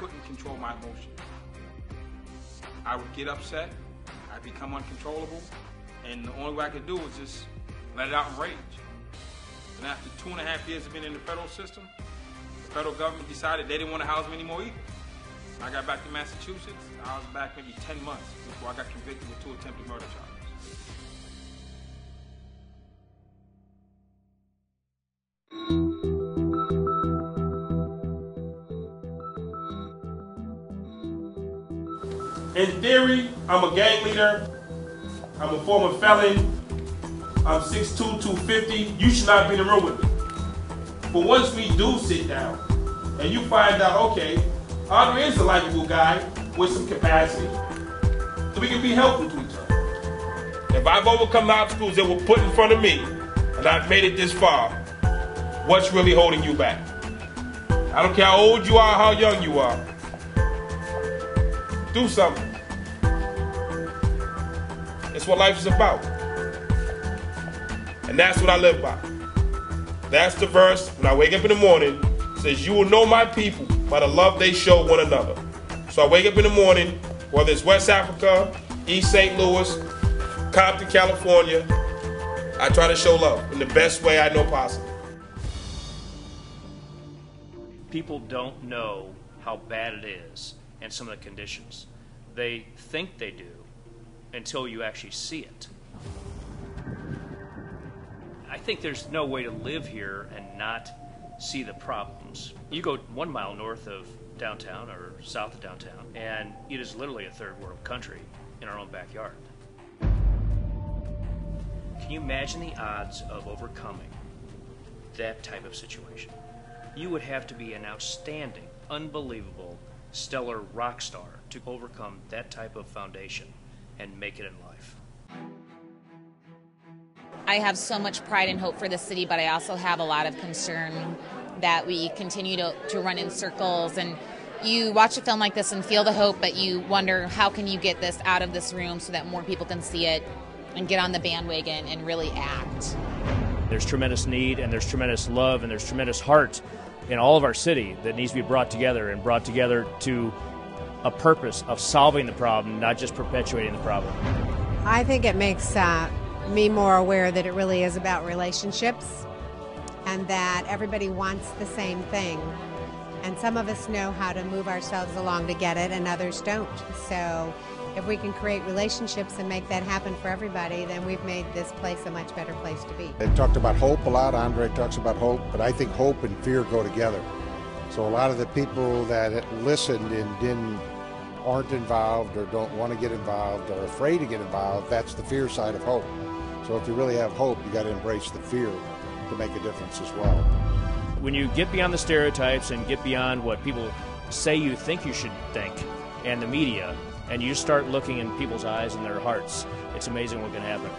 couldn't control my emotions. I would get upset, I'd become uncontrollable, and the only way I could do was just let it out in rage. And after 2.5 years of being in the federal system, the federal government decided they didn't want to house me anymore either. When I got back to Massachusetts, I was back maybe 10 months before I got convicted with 2 attempted murder charges. In theory, I'm a gang leader, I'm a former felon, I'm 6'2", 250, you should not be in the room with me. But once we do sit down, and you find out, okay, Andre is a likable guy with some capacity, so we can be helpful to each other. If I've overcome the obstacles that were put in front of me, and I've made it this far, what's really holding you back? I don't care how old you are, how young you are. Do something. It's what life is about. And that's what I live by. That's the verse when I wake up in the morning. It says, you will know my people by the love they show one another. So I wake up in the morning, whether it's West Africa, East St. Louis, Compton, California, I try to show love in the best way I know possible. People don't know how bad it is and some of the conditions. They think they do until you actually see it. I think there's no way to live here and not see the problems. You go 1 mile north of downtown or south of downtown, and it is literally a third world country in our own backyard. Can you imagine the odds of overcoming that type of situation? You would have to be an outstanding, unbelievable, stellar rock star to overcome that type of foundation and make it in life. I have so much pride and hope for the city, but I also have a lot of concern that we continue to run in circles. And you watch a film like this and feel the hope, but you wonder, how can you get this out of this room so that more people can see it and get on the bandwagon and really act? There's tremendous need, and there's tremendous love, and there's tremendous heart in all of our city that needs to be brought together, and brought together to a purpose of solving the problem, not just perpetuating the problem. I think it makes me more aware that it really is about relationships, and that everybody wants the same thing. And some of us know how to move ourselves along to get it, and others don't. So if we can create relationships and make that happen for everybody, then we've made this place a much better place to be. They talked about hope a lot. Andre talks about hope, but I think hope and fear go together. So a lot of the people that listened and aren't involved or don't want to get involved or afraid to get involved, that's the fear side of hope. So if you really have hope, you got to embrace the fear to make a difference as well. When you get beyond the stereotypes and get beyond what people say you think you should think and the media, and you start looking in people's eyes and their hearts, it's amazing what can happen.